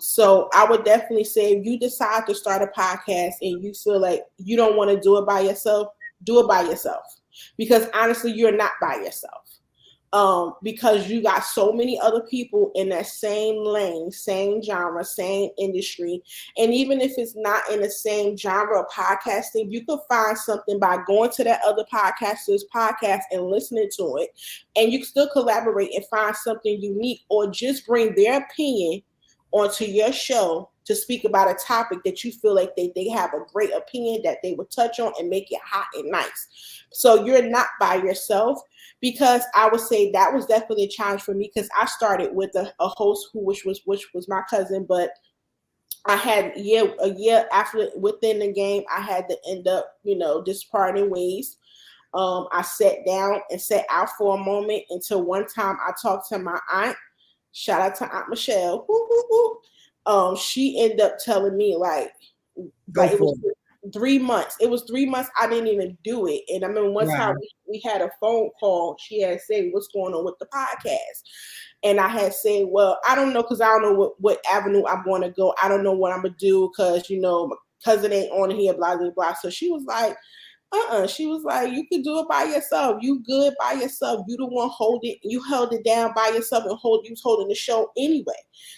So I would definitely say if you decide to start a podcast and you feel like you don't want to do it by yourself, do it by yourself. Because honestly, you're not by yourself. Because you got so many other people in that same lane, same genre, same industry. And even if it's not in the same genre of podcasting, you could find something by going to that other podcaster's podcast and listening to it. And you can still collaborate and find something unique, or just bring their opinion onto your show to speak about a topic that you feel like they have a great opinion that they would touch on and make it hot and nice. So you're not by yourself, because I would say that was definitely a challenge for me, because I started with a host which was my cousin, but I had a year after within the game, I had to end up, just parting ways. I sat down and sat out for a moment until one time I talked to my aunt. Shout out to Aunt Michelle. She ended up telling me like it was 3 months. It was 3 months I didn't even do it. And I remember one time we had a phone call. She had said, "What's going on with the podcast?" And I had said, "Well, I don't know, because I don't know what avenue I'm going to go. I don't know what I'm going to do, because, my cousin ain't on here, blah, blah, blah." So she was like, she was like, "You can do it by yourself. You good by yourself. You the one you held it down by yourself, and you was holding the show anyway."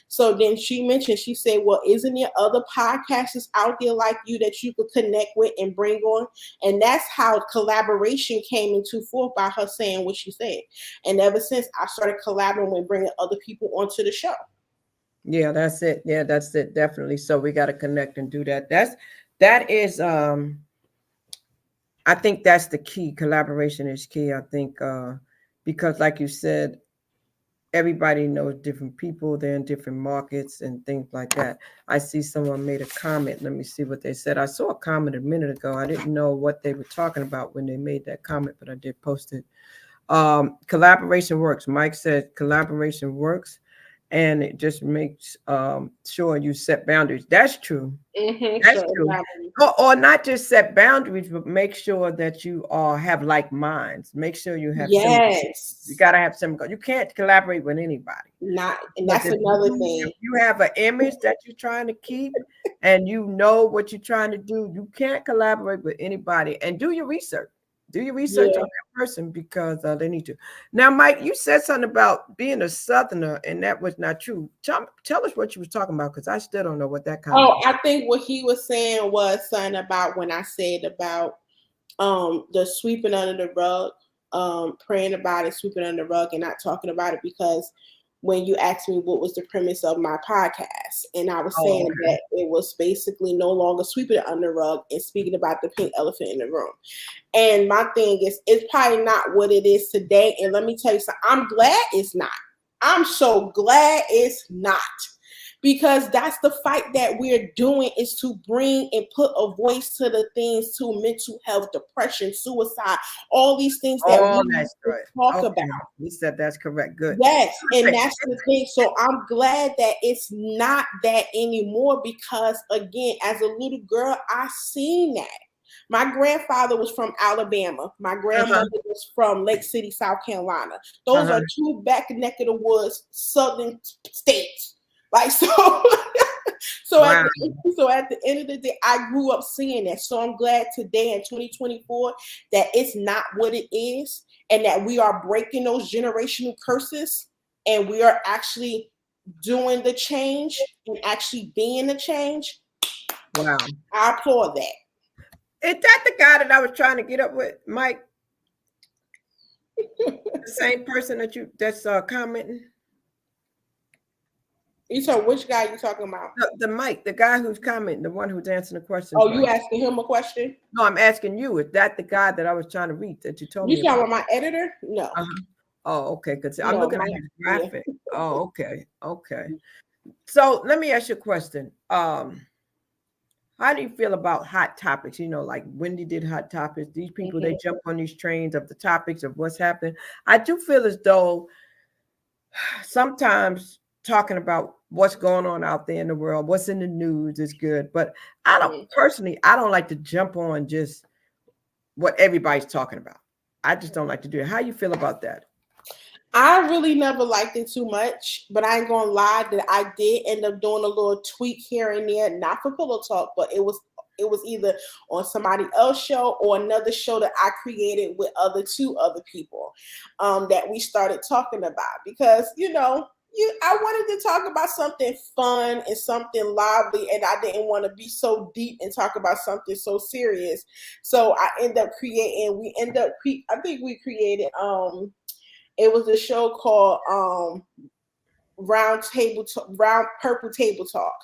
So then she mentioned, she said, "Well, isn't there other podcasters out there like you that you could connect with and bring on?" And that's how collaboration came into forth, by her saying what she said. And ever since, I started collaborating and bringing other people onto the show. Yeah, that's it. Yeah, that's it. Definitely. So we got to connect and do that. That is I think that's the key. Collaboration is key. I think because, like you said, everybody knows different people. They're in different markets and things like that. I see someone made a comment. Let me see what they said. I saw a comment a minute ago. I didn't know what they were talking about when they made that comment, but I did post it. Collaboration works. Mike said collaboration works, and it just makes sure you set boundaries. That's true. That's Sure, true. exactly. Or not just set boundaries, but make sure that you all have like minds. Make sure you have similar. You Yes. got to have similar. You can't collaborate with anybody. Not, and But that's another thing. if you have an image that you're trying to keep and you know what you're trying to do, you can't collaborate with anybody. And do your research. Do your research Yeah. on that person because they need to. Now, Mike, you said something about being a Southerner, and that was not true. Tell us what you was talking about because I still don't know what that comment Oh, was. I think what he was saying was something about when I said about the sweeping under the rug, praying about it, sweeping under the rug, and not talking about it. Because when you asked me what was the premise of my podcast, and I was Oh, saying that it was basically no longer sweeping it under the rug and speaking about the pink elephant in the room. And my thing is, it's probably not what it is today. And let me tell you something, I'm glad it's not. I'm so glad it's not. Because that's the fight that we're doing, is to bring and put a voice to the things, to mental health, depression, suicide, all these things that we oh, need that's to right. talk Okay, about. you said that's correct. Good. Yes, and Okay. that's the thing. So I'm glad that it's not that anymore, because again, as a little girl, I seen that. My grandfather was from Alabama. My Uh-huh. grandmother was from Lake City, South Carolina. Those Uh-huh. are two back neck of the woods southern states. Like so, Wow. so at the end of the day, I grew up seeing that. So I'm glad today in 2024 that it's not what it is, and that we are breaking those generational curses, and we are actually doing the change and actually being the change. Wow. I applaud that. Is that the guy that I was trying to get up with, Mike? The same person that's commenting? You saw which guy you talking about? The Mike, the guy who's commenting, the one who's answering the questions Oh, right you now. asking him a question? No, I'm asking you. Is that the guy that I was trying to reach that you told You me talking about? about my editor? No, Uh-huh. Oh, okay. Because I'm no, looking at my his yeah. graphic. Oh, okay. Okay. So let me ask you a question. How do you feel about hot topics? You know, like Wendy did hot topics. These people, they Mhm. jump on these trains of the topics of what's happening. I do feel as though sometimes talking about what's going on out there in the world, what's in the news is good. But I don't Mhm. personally, I don't like to jump on just what everybody's talking about. I just don't like to do it. How you feel about that? I really never liked it too much, but I ain't gonna lie that I did end up doing a little tweak here and there, not for Pillow Talk, but it was either on somebody else's show or another show that I created with two other people, that we started talking about, because I wanted to talk about something fun and something lively, and I didn't want to be so deep and talk about something so serious. So I end up creating. I think we created. It was a show called Round Purple Table Talk.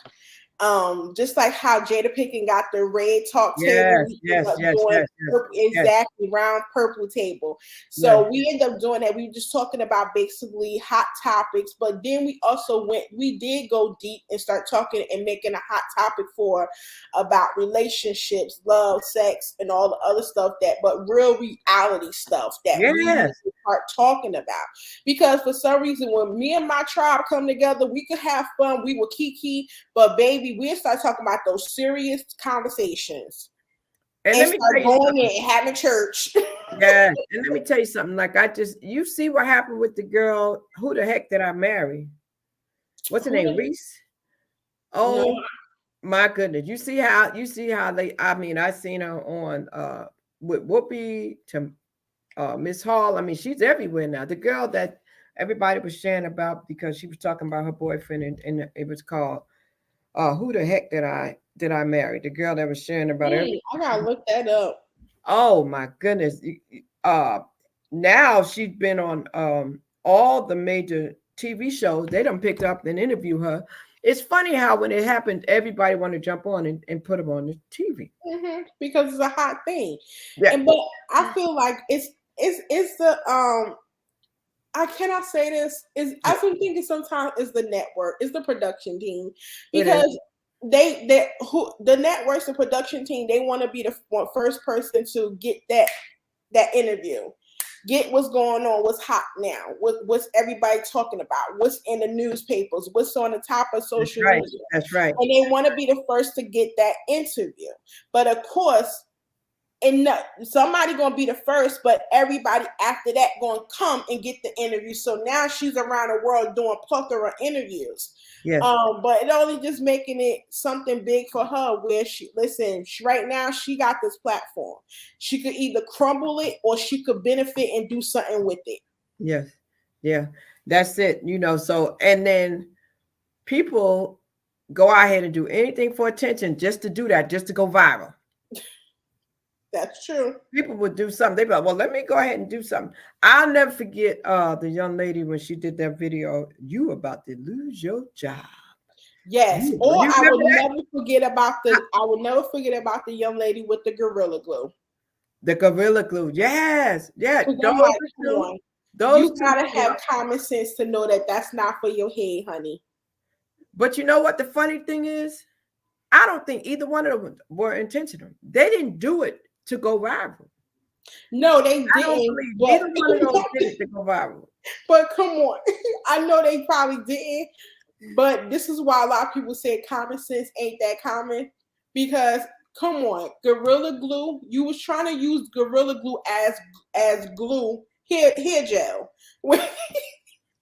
Just like how Jada Pinkett got the red talk table, Yes, we end yes, up yes, doing yes, yes, yes, exactly round purple table. yes. So we end up doing that. We were just talking about basically hot topics, but then we did go deep and start talking and making a hot topic for about relationships, love, sex, and all the other stuff but real reality stuff that we need Yes. to start talking about. Because for some reason, when me and my tribe come together, we could have fun, we will kiki, but baby, we'll start talking about those serious conversations And and let me start tell you going something. in and having church. Yes. And let me tell you something. Like you see what happened with the girl. Who the heck did I marry? What's her name? Reese? No, Oh my goodness. You see how I seen her on with Whoopi to Miss Hall. I mean, she's everywhere now. The girl that everybody was sharing about because she was talking about her boyfriend and it was called who the heck did I marry? The girl that was sharing about everything. I gotta look that up. Oh my goodness. Now she's been on all the major TV shows. They done picked up and interview her. It's funny how when it happened, everybody want to jump on and put them on the TV. Because it's a hot thing, Yeah. but I feel like it's the I cannot say this. I think it's sometimes is the network, it's the production team, because the networks, the production team, they want to be the first person to get that interview, get what's going on, what's hot now, what's everybody talking about, what's in the newspapers, what's on the top of social media. That's right. And they want to be the first to get that interview. But of course, and somebody gonna be the first, but everybody after that gonna come and get the interview. So now she's around the world doing plethora interviews. Yes. But it only just making it something big for her. Where right now she got this platform. She could either crumble it or she could benefit and do something with it. Yes, yeah, that's it. So and then people go ahead and do anything for attention just to do that, just to go viral. That's true. People would do something. They'd be like, well, let me go ahead and do something. I'll never forget the young lady when she did that video, you about to lose your job. Yes. Or I would never forget about the young lady with the Gorilla Glue. The Gorilla Glue. Yes. Yeah. You gotta have common sense to know that that's not for your head, honey. But you know what the funny thing is? I don't think either one of them were intentional. They didn't do it to go viral. No, they didn't. Neither one of those did it to go viral. But come on, I know they probably didn't. But this is why a lot of people say common sense ain't that common. Because come on, Gorilla Glue. You was trying to use Gorilla Glue as glue hair gel.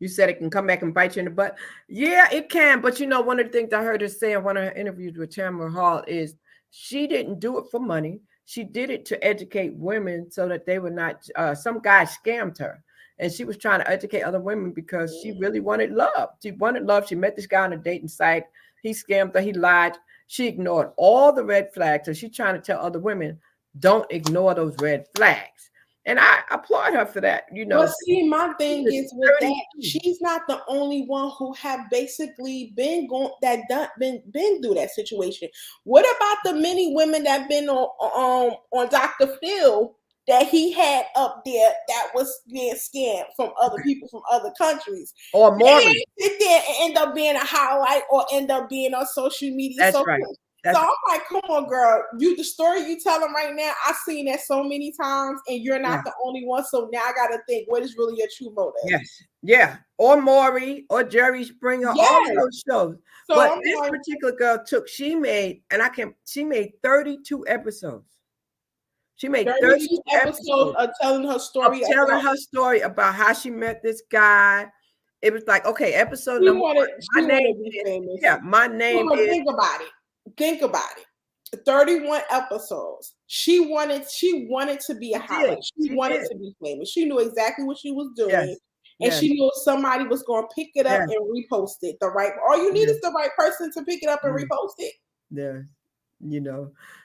You said it can come back and bite you in the butt. Yeah, it can. But one of the things I heard her say in one of her interviews with Qimmah Hall is she didn't do it for money. She did it to educate women so that they were not, some guy scammed her. And she was trying to educate other women because she really wanted love. She wanted love. She met this guy on a dating site. He scammed her. He lied. She ignored all the red flags. So she's trying to tell other women, don't ignore those red flags. And I applaud her for that, But see, my thing is with that, she's not the only one who have basically been through that situation. What about the many women that been on Dr. Phil that he had up there that was being scammed from other people from other countries? Or more. Sit there and end up being a highlight or end up being on social media. That's right. So I'm like, come on, girl. The story you telling right now, I've seen that so many times, and you're not the only one. So now I got to think, what is really your true motive? Yes. Yeah. Or Maury or Jerry Springer, all of those shows. So but this particular girl she made 32 episodes. She made 32 episodes of telling her story. Her story about how she met this guy. It was like, okay, episode number one. My name is. Think about it. 31 episodes. She wanted to be a highlight. She wanted to be famous. She knew exactly what she was doing. And she knew somebody was going to pick it up and repost it. All you need is the right person to pick it up and repost it. Yeah.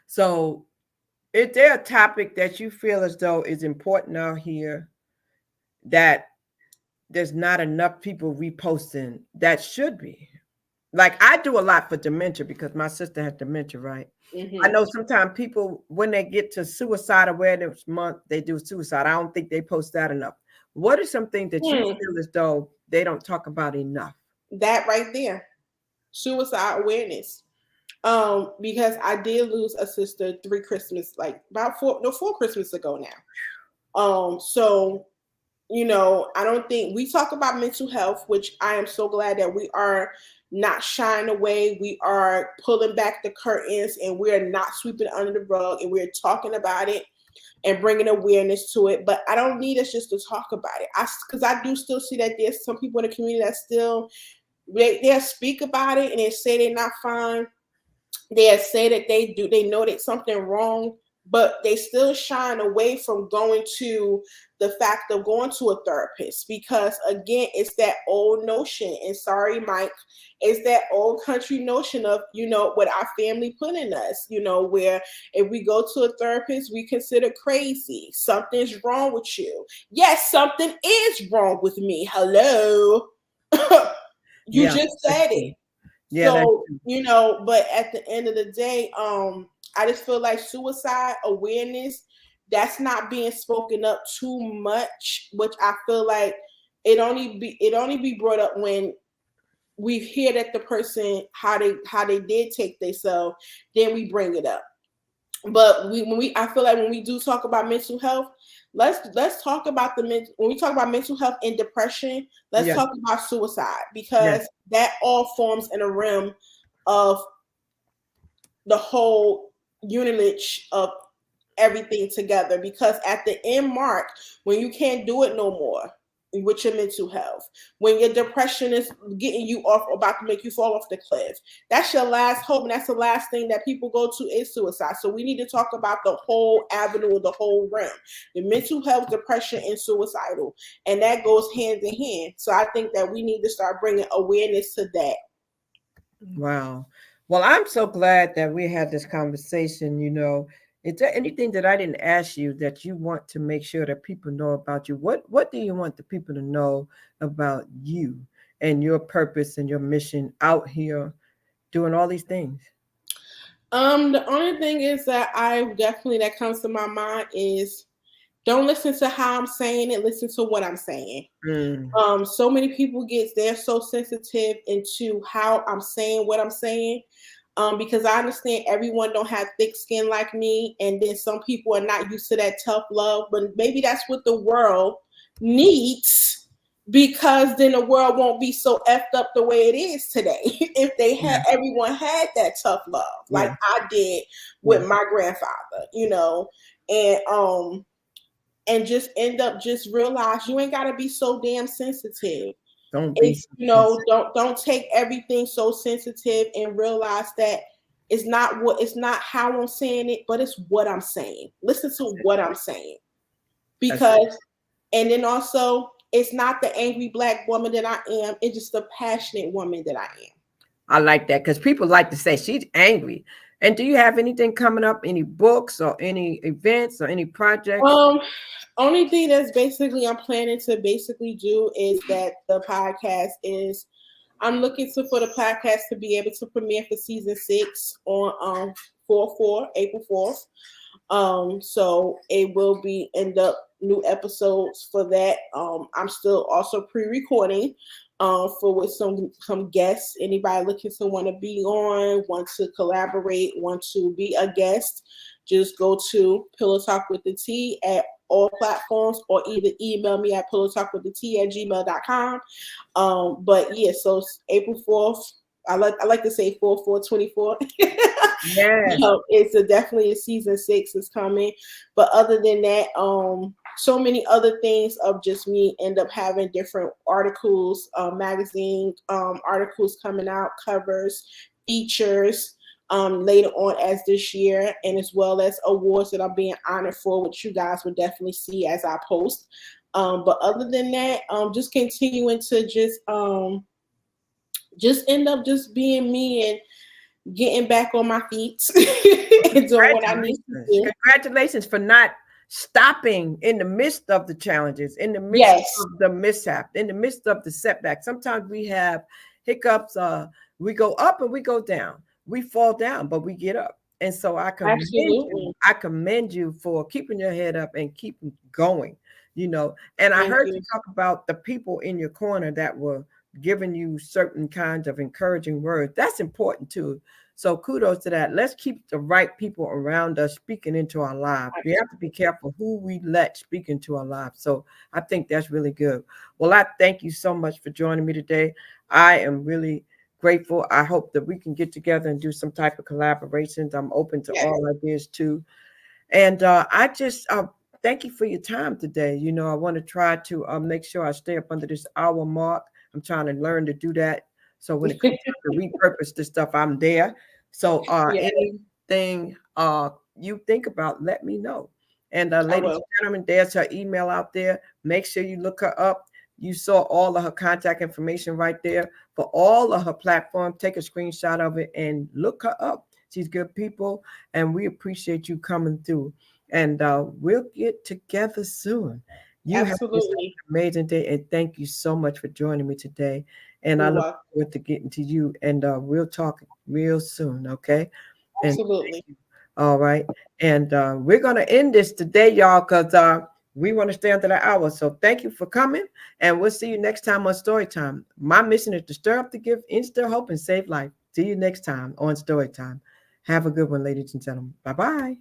So is there a topic that you feel as though is important out here that there's not enough people reposting that should be? Like I do a lot for dementia because my sister has dementia, right? Mm-hmm. I know sometimes people, when they get to Suicide Awareness Month, they do suicide. I don't think they post that enough. What is something that you feel as though they don't talk about enough? That right there, suicide awareness. Because I did lose a sister 3 Christmas, like 4 Christmas ago now. So, I don't think we talk about mental health, which I am so glad that we are not shying away. We are pulling back the curtains and we're not sweeping it under the rug and we're talking about it and bringing awareness to it. But I don't need us just to talk about it. Because I do still see that there's some people in the community that still, they'll speak about it and they say they're not fine. They'll say that they know that something wrong, but they still shine away from going to the fact of going to a therapist because, again, it's that old notion, and sorry, Mike, it's that old country notion of, what our family put in us, where if we go to a therapist, we consider crazy. Something's wrong with you. Yes, something is wrong with me. Hello. You just said it. Yeah, so, but at the end of the day, I just feel like suicide awareness, that's not being spoken up too much, which I feel like it only be brought up when we hear that the person how they did take themselves, then we bring it up. But I feel like when we do talk about mental health, let's talk about when we talk about mental health and depression, let's talk about suicide, because that all forms in a realm of the whole unilage of everything together. Because at the end mark, when you can't do it no more with your mental health, when your depression is getting you off, about to make you fall off the cliff, that's your last hope, and that's the last thing that people go to is suicide. So we need to talk about the whole avenue, the whole realm, the mental health, depression, and suicidal, and that goes hand in hand. So I think that we need to start bringing awareness to that. Wow. Well, I'm so glad that we had this conversation. Is there anything that I didn't ask you that you want to make sure that people know about you? What do you want the people to know about you and your purpose and your mission out here doing all these things? The only thing is that that comes to my mind is, don't listen to how I'm saying it, listen to what I'm saying. So many people they're so sensitive into how I'm saying what I'm saying. Because I understand everyone don't have thick skin like me, and then some people are not used to that tough love, but maybe that's what the world needs, because then the world won't be so effed up the way it is today. If everyone had that tough love like I did with my grandfather, and just end up just realize you ain't gotta be so damn sensitive. Don't take everything so sensitive, and realize that it's not how I'm saying it, but it's what I'm saying. Listen to what I'm saying. Because, and then also, it's not the angry Black woman that I am, it's just the passionate woman that I am. I like that, because people like to say she's angry. And do you have anything coming up, any books or any events or any projects? Only thing that's I'm planning to do is that the podcast is, I'm looking for the podcast to be able to premiere for season 6 on April 4th. So it will be new episodes for that. I'm still also pre-recording with some guests. Anybody looking to want to be on, want to collaborate, want to be a guest, just go to Pillow Talk with the T at all platforms, or either email me at pillowtalkwiththeT@gmail.com. But yeah, so April 4th, I like to say 4/4/24. Yeah, it's definitely a season 6 is coming. But other than that, so many other things of just me end up having different articles, magazine articles coming out, covers, features. Later on as this year, and as well as awards that I'm being honored for, which you guys will definitely see as I post. But other than that, just continuing to just end up just being me and getting back on my feet and doing what I need to do. Congratulations for not stopping in the midst of the challenges, in the midst of the mishap, in the midst of the setback. Sometimes we have hiccups. We go up and we go down. We fall down, but we get up. And so I commend you for keeping your head up and keeping going, And I heard you talk about the people in your corner that were giving you certain kinds of encouraging words. That's important too. So kudos to that. Let's keep the right people around us speaking into our lives. We have to be careful who we let speak into our lives. So I think that's really good. Well, I thank you so much for joining me today. I am really grateful. I hope that we can get together and do some type of collaborations. I'm open to all ideas too. And I just thank you for your time today. I want to try to make sure I stay up under this hour mark. I'm trying to learn to do that. So when it comes to repurpose this stuff, I'm there. So anything you think about, let me know. And ladies and gentlemen, there's her email out there. Make sure you look her up. You saw all of her contact information right there for all of her platforms. Take a screenshot of it and look her up. She's good people, and we appreciate you coming through. And we'll get together soon. You have an amazing day, and thank you so much for joining me today. And I look forward to getting to you, and we'll talk real soon, okay? Absolutely. All right. And we're going to end this today, y'all, because we want to stay under the hour. So thank you for coming, and we'll see you next time on Story Time. My mission is to stir up the gift, instill hope, and save life. See you next time on Story Time. Have a good one, ladies and gentlemen. Bye-bye.